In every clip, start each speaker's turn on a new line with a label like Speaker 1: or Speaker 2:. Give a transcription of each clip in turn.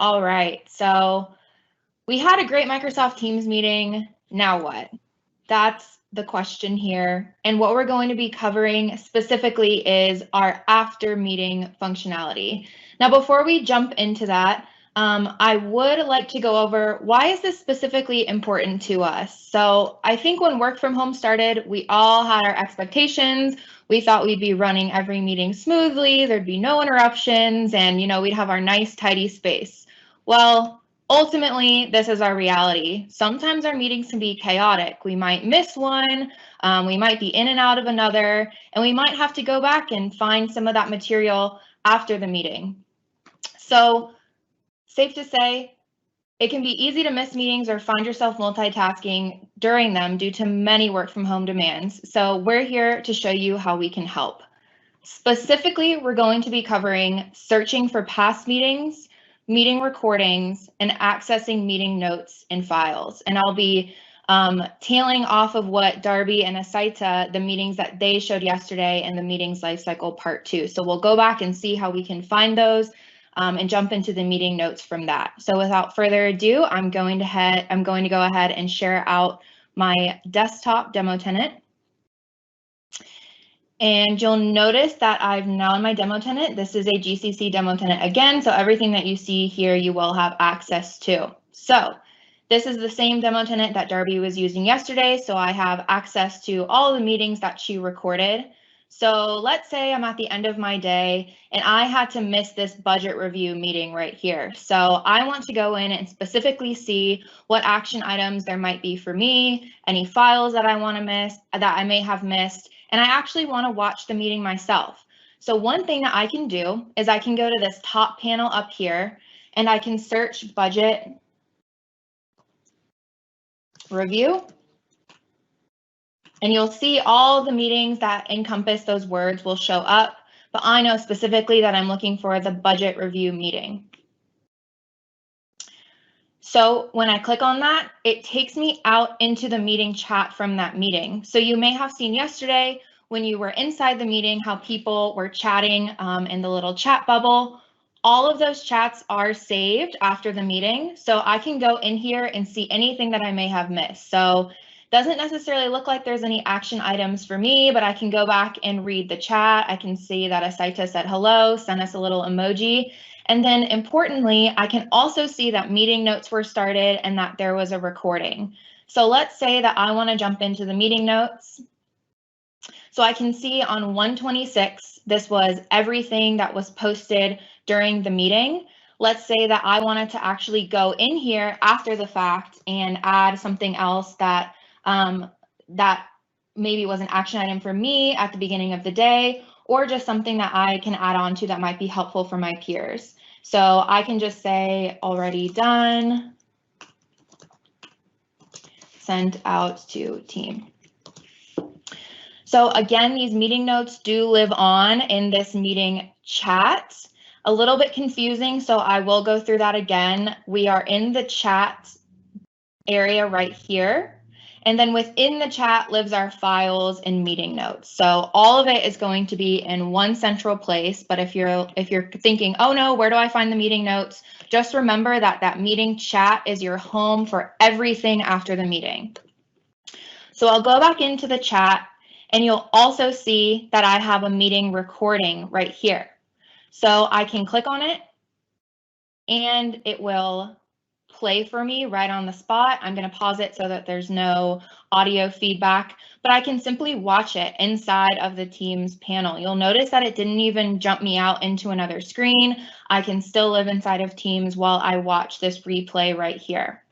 Speaker 1: All right, so we had a great Microsoft Teams meeting. Now what? That's the question here. And what we're going to be covering specifically is our after meeting functionality. Now, before we jump into that, I would like to go over why is this specifically important to us? So I think when work from home started, we all had our expectations. We thought we'd be running every meeting smoothly, there'd be no interruptions, and we'd have our nice tidy space. Well, ultimately, this is our reality. Sometimes our meetings can be chaotic. We might miss one, we might be in and out of another, and we might have to go back and find some of that material after the meeting. So, safe to say, it can be easy to miss meetings or find yourself multitasking during them due to many work from home demands. So we're here to show you how we can help. Specifically, we're going to be covering searching for past meetings, meeting recordings, and accessing meeting notes and files. And I'll be tailing off of what Darby and Asaita, the meetings that they showed yesterday in the Meetings Lifecycle Part 2. So we'll go back and see how we can find those and jump into the meeting notes from that. So without further ado, I'm going to go ahead and share out my desktop demo tenant. And you'll notice that I've now in my demo tenant, this is a GCC demo tenant again, so everything that you see here you will have access to. So this is the same demo tenant that Darby was using yesterday, so I have access to all the meetings that she recorded. So let's say I'm at the end of my day and I had to miss this budget review meeting right here. So I want to go in and specifically see what action items there might be for me, any files that I want to miss, that I may have missed, and I actually want to watch the meeting myself. So one thing that I can do is I can go to this top panel up here and I can search budget review. And you'll see all the meetings that encompass those words will show up, but I know specifically that I'm looking for the budget review meeting. So when I click on that, it takes me out into the meeting chat from that meeting. So you may have seen yesterday when you were inside the meeting, how people were chatting in the little chat bubble. All of those chats are saved after the meeting. So I can go in here and see anything that I may have missed. So doesn't necessarily look like there's any action items for me, but I can go back and read the chat. I can see that Asaita said hello, sent us a little emoji. And then importantly, I can also see that meeting notes were started and that there was a recording. So let's say that I want to jump into the meeting notes. So I can see on 126, this was everything that was posted during the meeting. Let's say that I wanted to actually go in here after the fact and add something else that that maybe was an action item for me at the beginning of the day, or just something that I can add on to that might be helpful for my peers. So I can just say already done, sent out to team. So again, these meeting notes do live on in this meeting chat. A little bit confusing, so I will go through that again. We are in the chat area right here. And then within the chat lives our files and meeting notes. So all of it is going to be in one central place. But if you're thinking, oh no, where do I find the meeting notes? Just remember that that meeting chat is your home for everything after the meeting. So I'll go back into the chat and you'll also see that I have a meeting recording right here. So I can click on it and it will play for me right on the spot. I'm going to pause it so that there's no audio feedback, but I can simply watch it inside of the Teams panel. You'll notice that it didn't even jump me out into another screen. I can still live inside of Teams while I watch this replay right here.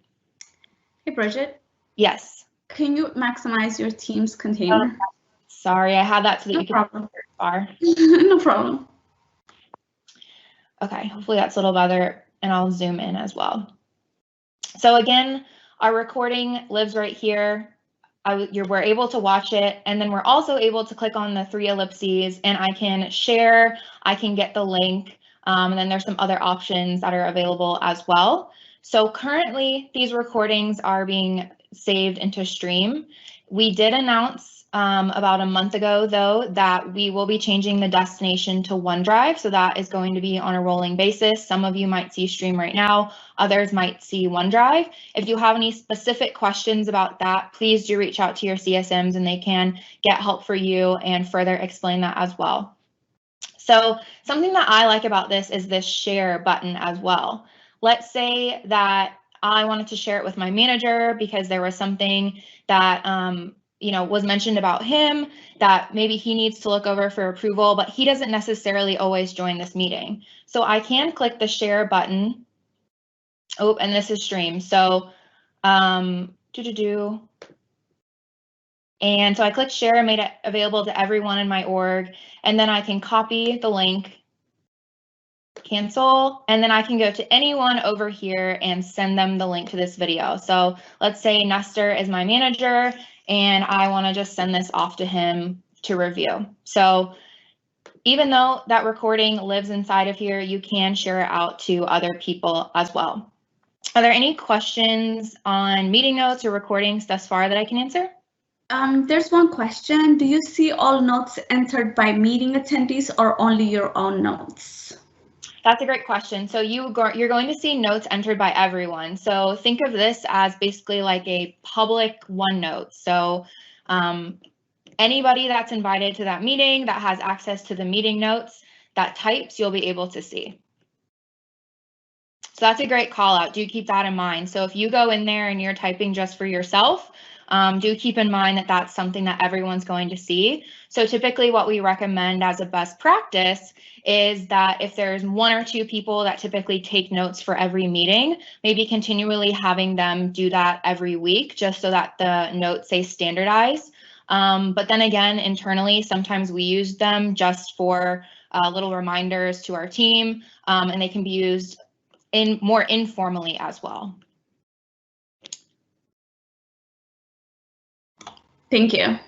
Speaker 2: Hey, Bridget.
Speaker 1: Yes.
Speaker 2: Can you maximize your Teams container?
Speaker 1: Sorry, I had that so that
Speaker 2: No
Speaker 1: you
Speaker 2: problem.
Speaker 1: can far.
Speaker 2: No problem.
Speaker 1: Okay, hopefully that's a little better, and I'll zoom in as well. So again, our recording lives right here. We're able to watch it, and then we're also able to click on the 3 ellipses, and I can share, I can get the link, and then there's some other options that are available as well. So currently, these recordings are being saved into Stream. We did announce about a month ago, though, that we will be changing the destination to OneDrive. So that is going to be on a rolling basis. Some of you might see Stream right now. Others might see OneDrive. If you have any specific questions about that, please do reach out to your CSMs and they can get help for you and further explain that as well. So something that I like about this is this share button as well. Let's say that I wanted to share it with my manager because there was something that was mentioned about him that maybe he needs to look over for approval, but he doesn't necessarily always join this meeting. So I can click the share button. Oh, and this is Stream. So and so I click share and made it available to everyone in my org, and then I can copy the link, cancel, and then I can go to anyone over here and send them the link to this video. So let's say Nestor is my manager and I want to just send this off to him to review. So even though that recording lives inside of here, you can share it out to other people as well. Are there any questions on meeting notes or recordings thus far that I can answer?
Speaker 2: There's one question. Do you see all notes entered by meeting attendees or only your own notes?
Speaker 1: That's a great question. So you're going to see notes entered by everyone. So think of this as basically like a public OneNote. So anybody that's invited to that meeting that has access to the meeting notes that types, you'll be able to see. So that's a great call out. Do keep that in mind. So if you go in there and you're typing just for yourself, do keep in mind that that's something that everyone's going to see. So typically what we recommend as a best practice is that if there's one or two people that typically take notes for every meeting, maybe continually having them do that every week just so that the notes stay standardized. But then again, internally, sometimes we use them just for little reminders to our team, and they can be used more informally as well.
Speaker 2: Thank you.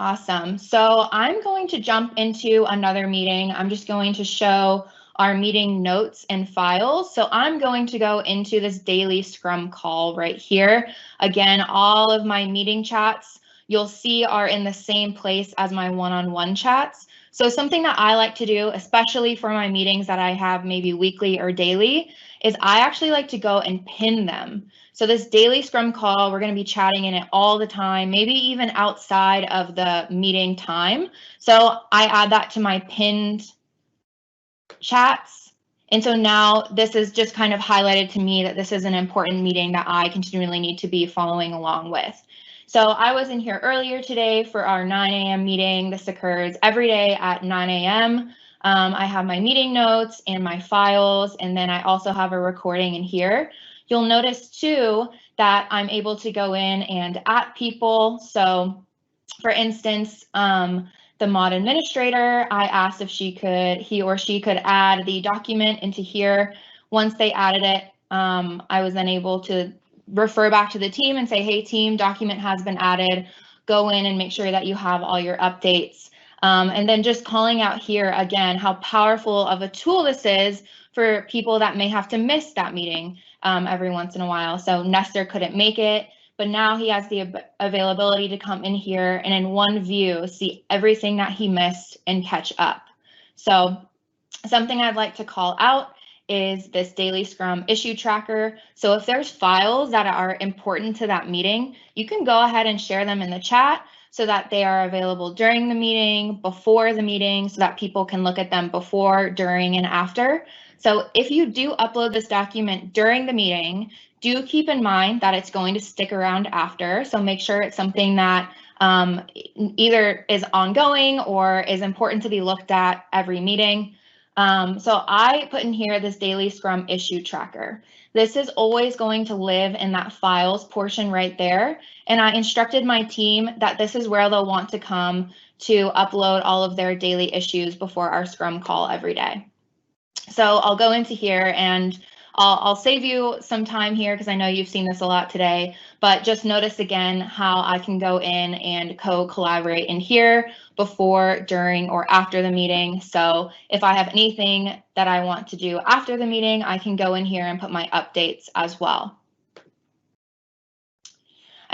Speaker 1: Awesome. So I'm going to jump into another meeting. I'm just going to show our meeting notes and files. So I'm going to go into this daily Scrum call right here. Again, all of my meeting chats you'll see are in the same place as my one-on-one chats. So something that I like to do, especially for my meetings that I have maybe weekly or daily, is I actually like to go and pin them. So this daily Scrum call, we're going to be chatting in it all the time, maybe even outside of the meeting time. So I add that to my pinned chats. And so now this is just kind of highlighted to me that this is an important meeting that I continually need to be following along with. So I was in here earlier today for our 9 a.m. meeting. This occurs every day at 9 a.m. I have my meeting notes and my files, and then I also have a recording in here. You'll notice too that I'm able to go in and at people. So for instance, the mod administrator, I asked if he or she could add the document into here. Once they added it, I was then able to refer back to the team and say, hey team, document has been added. Go in and make sure that you have all your updates. And then just calling out here again, how powerful of a tool this is for people that may have to miss that meeting every once in a while. So Nestor couldn't make it, but now he has the availability to come in here and in one view, see everything that he missed and catch up. So something I'd like to call out is this daily Scrum issue tracker. So if there's files that are important to that meeting, you can go ahead and share them in the chat so that they are available during the meeting, before the meeting, so that people can look at them before, during, and after. So if you do upload this document during the meeting, do keep in mind that it's going to stick around after. So make sure it's something that either is ongoing or is important to be looked at every meeting. So I put in here this daily Scrum issue tracker. This is always going to live in that files portion right there. And I instructed my team that this is where they'll want to come to upload all of their daily issues before our Scrum call every day. So I'll go into here and I'll save you some time here because I know you've seen this a lot today, but just notice again how I can go in and co-collaborate in here before, during, or after the meeting. So if I have anything that I want to do after the meeting, I can go in here and put my updates as well.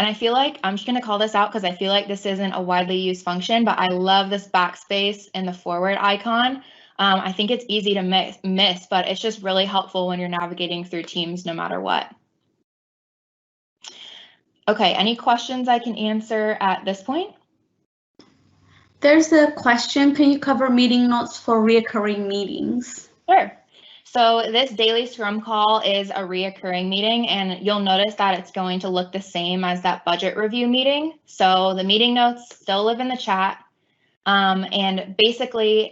Speaker 1: And I feel like I'm just going to call this out because I feel like this isn't a widely used function, but I love this backspace and the forward icon. I think it's easy to miss, but it's just really helpful when you're navigating through Teams no matter what. Okay, any questions I can answer at this point?
Speaker 2: There's a question, can you cover meeting notes for reoccurring meetings?
Speaker 1: Sure. So this daily Scrum call is a reoccurring meeting, and you'll notice that it's going to look the same as that budget review meeting. So the meeting notes still live in the chat. And basically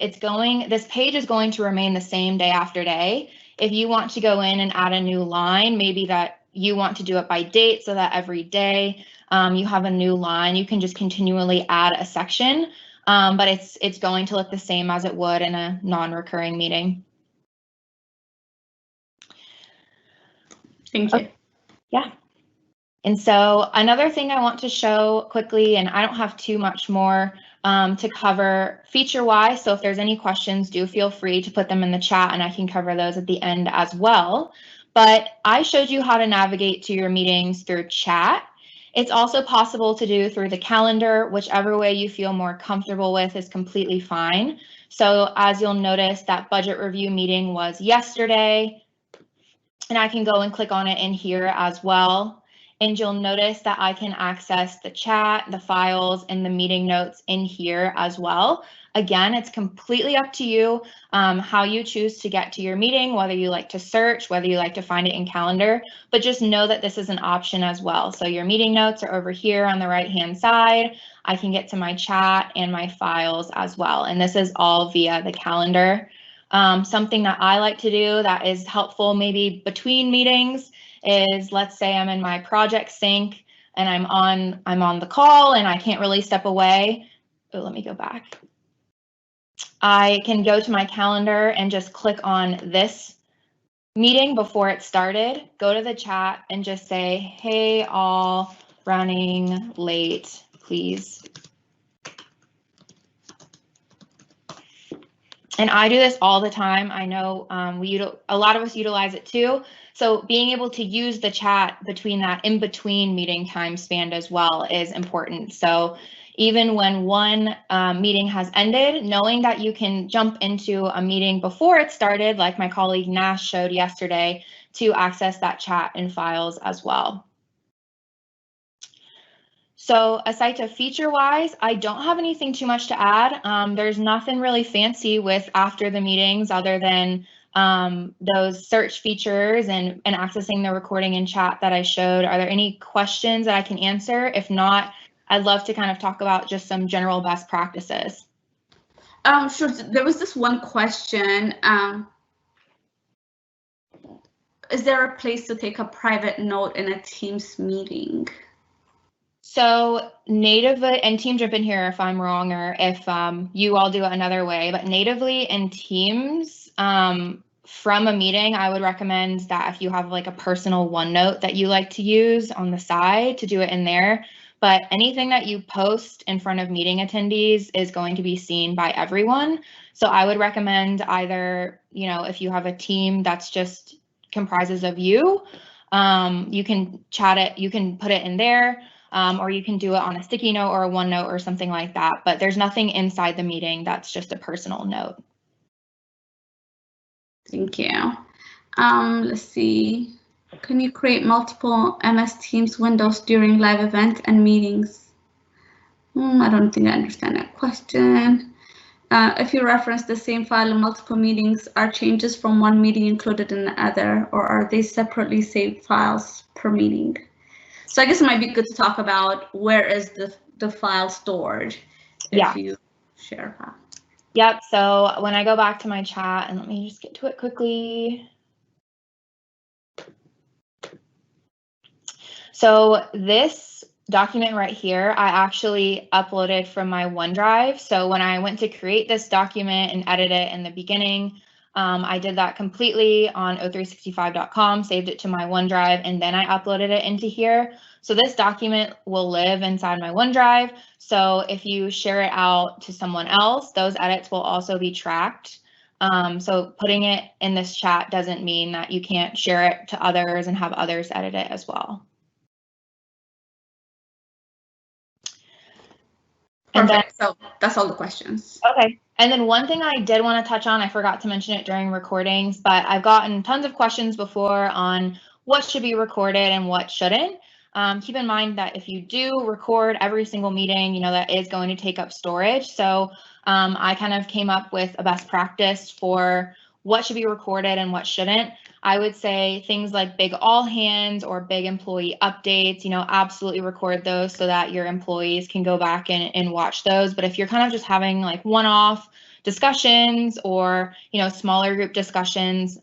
Speaker 1: this page is going to remain the same day after day. If you want to go in and add a new line, maybe that you want to do it by date so that every day you have a new line, you can just continually add a section, but it's going to look the same as it would in a non-recurring meeting.
Speaker 2: Thank you.
Speaker 1: Okay. Yeah. And so another thing I want to show quickly, and I don't have too much more to cover feature-wise, so if there's any questions, do feel free to put them in the chat and I can cover those at the end as well. But I showed you how to navigate to your meetings through chat. It's also possible to do through the calendar, whichever way you feel more comfortable with is completely fine. So as you'll notice, that budget review meeting was yesterday, and I can go and click on it in here as well. And you'll notice that I can access the chat, the files, and the meeting notes in here as well. Again, it's completely up to you how you choose to get to your meeting, whether you like to search, whether you like to find it in calendar, but just know that this is an option as well. So your meeting notes are over here on the right-hand side. I can get to my chat and my files as well. And this is all via the calendar. Something that I like to do that is helpful maybe between meetings is, let's say I'm in my project sync and I'm on the call and I can't really step away. Oh, let me go back. I can go to my calendar and just click on this meeting before it started, go to the chat and just say, hey, all running late, please. And I do this all the time. I know a lot of us utilize it too. So being able to use the chat between that in-between meeting time span as well is important. So even when one meeting has ended, knowing that you can jump into a meeting before it started, like my colleague Nash showed yesterday, to access that chat and files as well. So aside to feature-wise, I don't have anything too much to add. There's nothing really fancy with after the meetings other than those search features and accessing the recording and chat that I showed. Are there any questions that I can answer? If not, I'd love to kind of talk about just some general best practices.
Speaker 2: Sure. There was this one question. Is there a place to take a private note in a Teams meeting?
Speaker 1: So natively, and team jump in here if I'm wrong or if you all do it another way, but natively in Teams from a meeting, I would recommend that if you have like a personal OneNote that you like to use on the side, to do it in there. But anything that you post in front of meeting attendees is going to be seen by everyone. So I would recommend either, if you have a team that's just comprises of you, you can chat it, you can put it in there. Or you can do it on a sticky note or a OneNote or something like that, but there's nothing inside the meeting that's just a personal note.
Speaker 2: Thank you. Let's see. Can you create multiple MS Teams windows during live events and meetings? I don't think I understand that question. If you reference the same file in multiple meetings, are changes from one meeting included in the other, or are they separately saved files per meeting? So I guess it might be good to talk about where is the file stored if you share a file.
Speaker 1: Yep, so when I go back to my chat, and let me just get to it quickly. So this document right here, I actually uploaded from my OneDrive. So when I went to create this document and edit it in the beginning, I did that completely on o365.com, saved it to my OneDrive, and then I uploaded it into here. So this document will live inside my OneDrive. So if you share it out to someone else, those edits will also be tracked. So putting it in this chat doesn't mean that you can't share it to others and have others edit it as well.
Speaker 2: Perfect. So that's all the questions.
Speaker 1: Okay. And then one thing I did want to touch on, I forgot to mention it during recordings, but I've gotten tons of questions before on what should be recorded and what shouldn't. Keep in mind that if you do record every single meeting, you know, that is going to take up storage. So I kind of came up with a best practice for what should be recorded and what shouldn't. I would say things like big all hands or big employee updates, you know, absolutely record those so that your employees can go back and watch those. But if you're kind of just having like one-off discussions or, you know, smaller group discussions,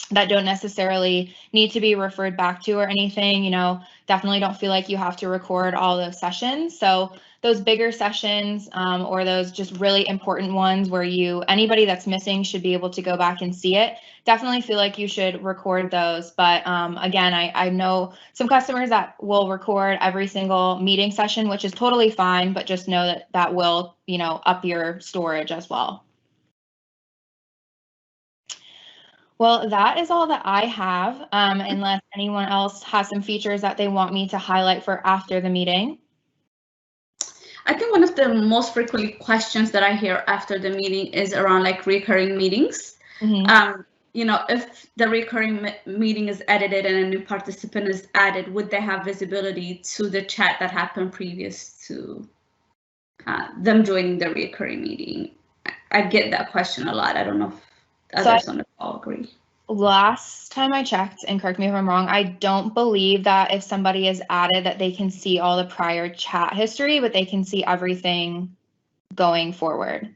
Speaker 1: that don't necessarily need to be referred back to or anything, you know, definitely don't feel like you have to record all those sessions. So those bigger sessions or those just really important ones where anybody that's missing should be able to go back and see it, definitely feel like you should record those. But again, I know some customers that will record every single meeting session, which is totally fine, but just know that that will, you know, up your storage as well. Well, that is all that I have, unless anyone else has some features that they want me to highlight for after the meeting.
Speaker 2: I think one of the most frequent questions that I hear after the meeting is around like recurring meetings. Mm-hmm. You know, if the recurring meeting is edited and a new participant is added, would they have visibility to the chat that happened previous to them joining the recurring meeting? I get that question a lot. I don't know if others on the call agree.
Speaker 1: Last time I checked, and correct me if I'm wrong, I don't believe that if somebody is added that they can see all the prior chat history, but they can see everything going forward.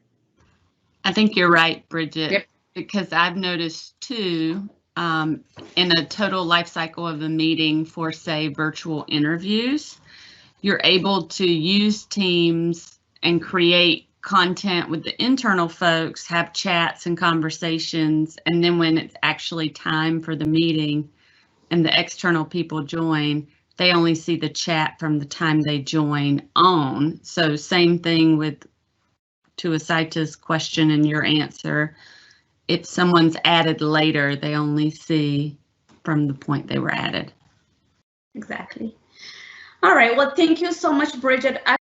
Speaker 3: I think you're right, Bridget, yep. Because I've noticed too, in a total life cycle of a meeting for, say, virtual interviews, you're able to use Teams and create content with the internal folks, have chats and conversations, and then when it's actually time for the meeting and the external people join, they only see the chat from the time they join on. So same thing with, to Asaita's question and your answer, if someone's added later, they only see from the point they were added.
Speaker 2: Exactly. All right, well, thank you so much, Bridget.